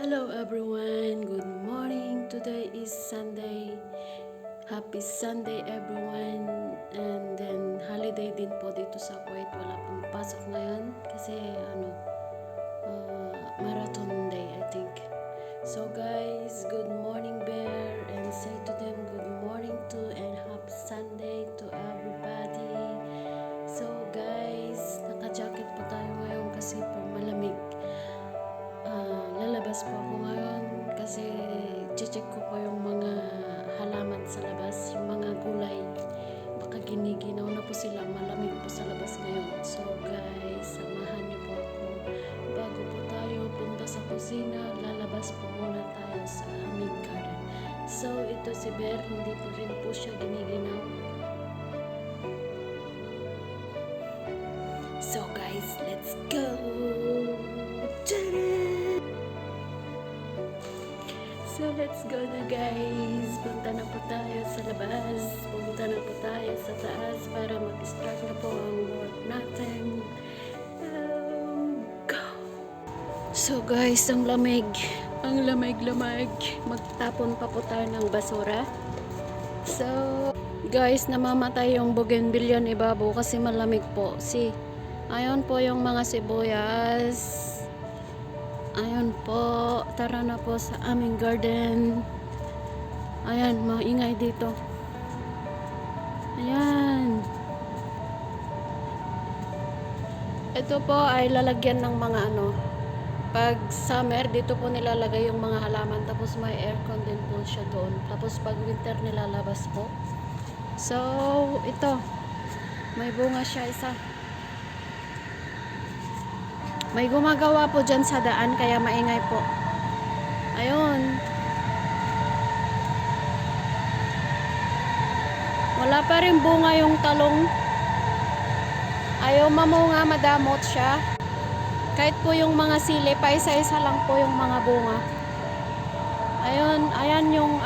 Hello everyone, good morning. Today is Sunday. Happy Sunday everyone. And then holiday din po dito sa Kuwait. Wala pong pasok ngayon kasi marathon day I think. So guys, good morning Bear, and say to them good morning too and happy Sunday to everybody. So guys, naka-jacket po tayo ngayon kasi po malamig. Lalabas po ako ngayon kasi check ko po yung mga halaman sa labas, yung mga gulay. Baka giniginaw na po sila, malamig po sa labas ngayon. So guys, samahan niyo po ako. Bago po tayo punta sa kusina, lalabas po muna tayo sa aming garden. So ito si Bear, hindi po rin po siya giniginaw. So guys, let's go! Ta-da! So let's go na guys. Punta na po tayo sa labas. Punta na po tayo sa taas para mag-start na po ang work natin. Go! So guys, ang lamig. Ang lamig-lamig. Magtapon pa po tayo ng basura. So guys, namamatay yung bougainvillea ni Babo kasi malamig po. See, ayun po yung mga sibuyas. Ayun po, tara na po sa aming garden. Ayan, maingay dito. Ayan. Ito po ay lalagyan ng mga pag summer, dito po nilalagay yung mga halaman. Tapos may aircon din po siya doon. Tapos pag winter nilalabas po. So, ito. May bunga siya isa. May gumagawa po dyan sa daan, kaya maingay po. Ayun. Wala pa rin bunga yung talong. Ayaw mamunga, madamot siya. Kahit po yung mga sili, pa isa-isa lang po yung mga bunga. Ayun, ayan yung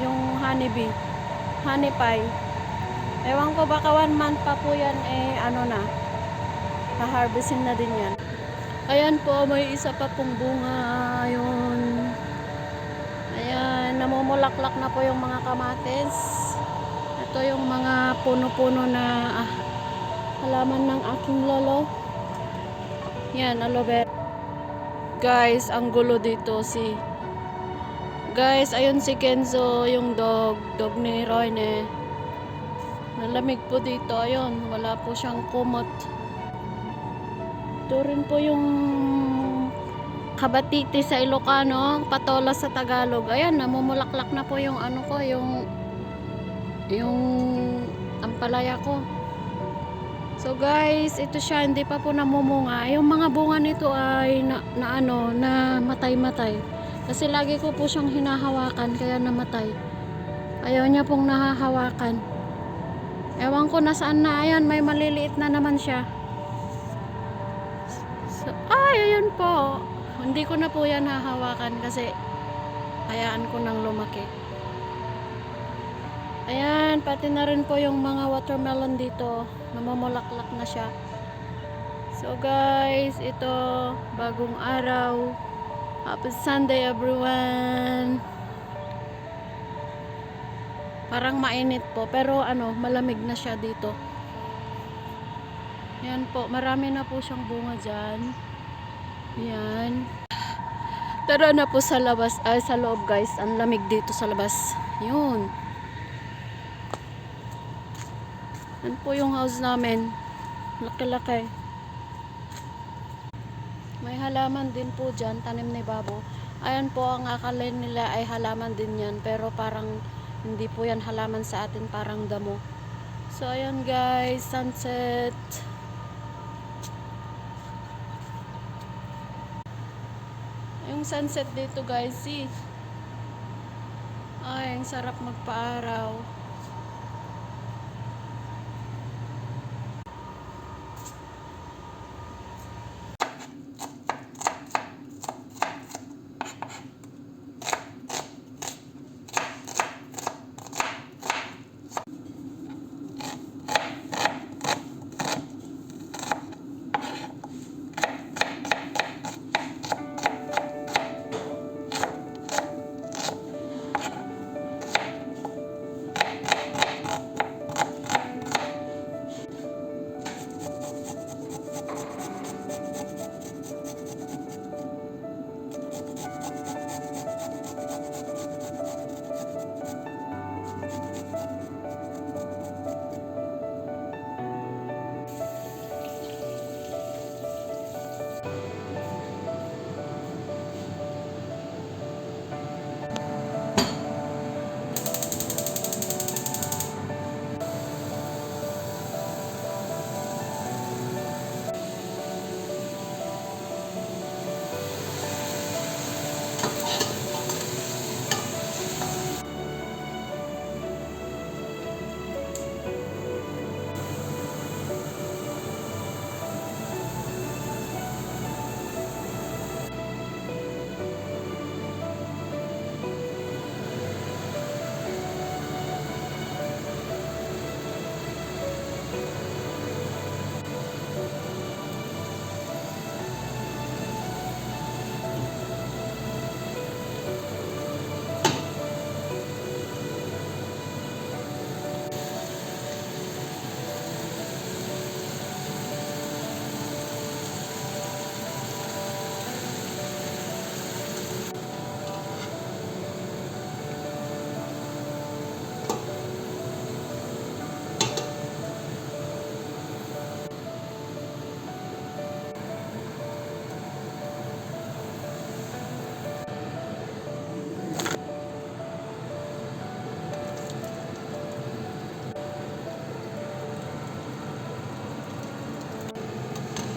yung honeybee. Honey pie. Ewan ko baka 1 month pa po yan, ha-harvestin na din yan. Ayan po, may isa pa pong bunga. Ayun. Ayan, namumulaklak na po yung mga kamatis. Ito yung mga puno-puno na halaman ng aking lolo. Yan, aloe vera. Guys, ang gulo dito Guys, ayun si Kenzo, yung dog ni Royne. Nalamig po dito. Ayun, wala po siyang kumot. Ito rin po yung kabatiti sa Ilocano, patola sa Tagalog. Ayan, namumulaklak na po yung yung ampalaya ko. So guys, ito siya, hindi pa po namumunga. Yung mga bunga nito ay na matay-matay. Kasi lagi ko po siyang hinahawakan, kaya namatay. Ayaw niya pong nahahawakan. Ewan ko nasaan na. Ayan, may maliliit na naman siya. So, ayun po. Hindi ko na po yan hahawakan kasi hayaan ko nang lumaki. Ayan, pati na rin po yung mga watermelon dito. Namumulaklak na siya. So guys, ito, bagong araw. Happy Sunday everyone. Parang mainit po, pero malamig na siya dito. Yan po, marami na po siyang bunga dyan. Yan. Tara na po sa labas, sa loob guys. Ang lamig dito sa labas. Yun. Yan po yung house namin. Laki-laki. May halaman din po dyan, tanim ni Babo. Ayan po, ang akala nila ay halaman din yan. Pero parang hindi po yan halaman sa atin, parang damo. So ayan guys, sunset. Yung sunset dito guys, see. Ay, ang sarap magpa-araw.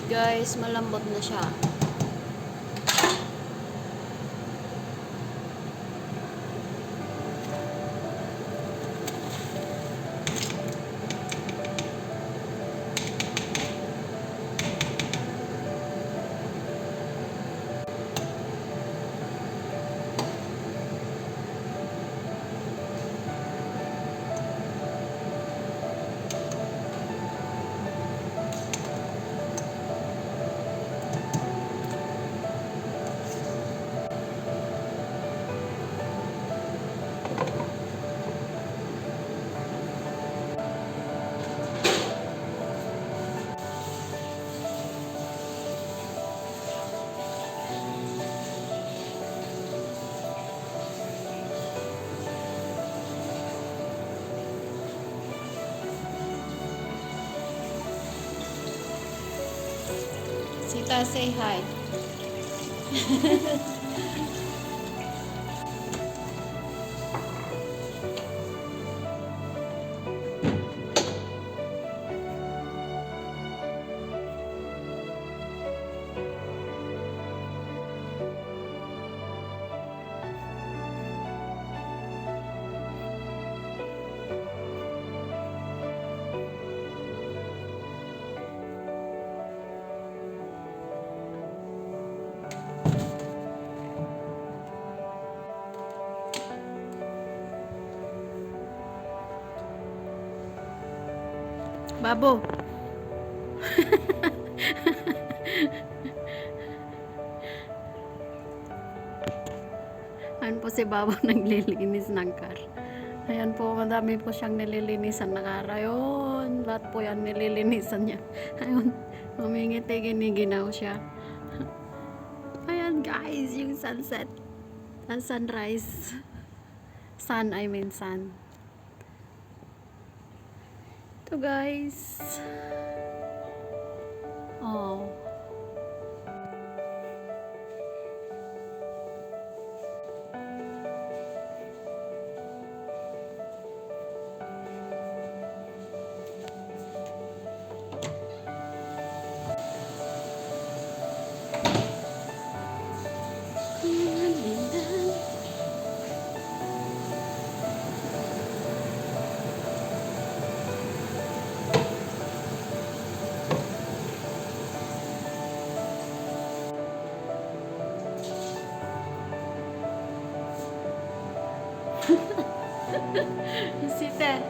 Guys, malambot na siya. Sita, say hi. Babo. Ayan po si Babo naglilinis ng car. Ayan po, madami po siyang nililinisan na car. Ayun, lahat po yan nililinisan niya. Ayun, mamingiti-giniginaw siya. Ayan guys, yung sunset. Sunrise. Sun, I mean sun. Ito guys. Oh. Sita.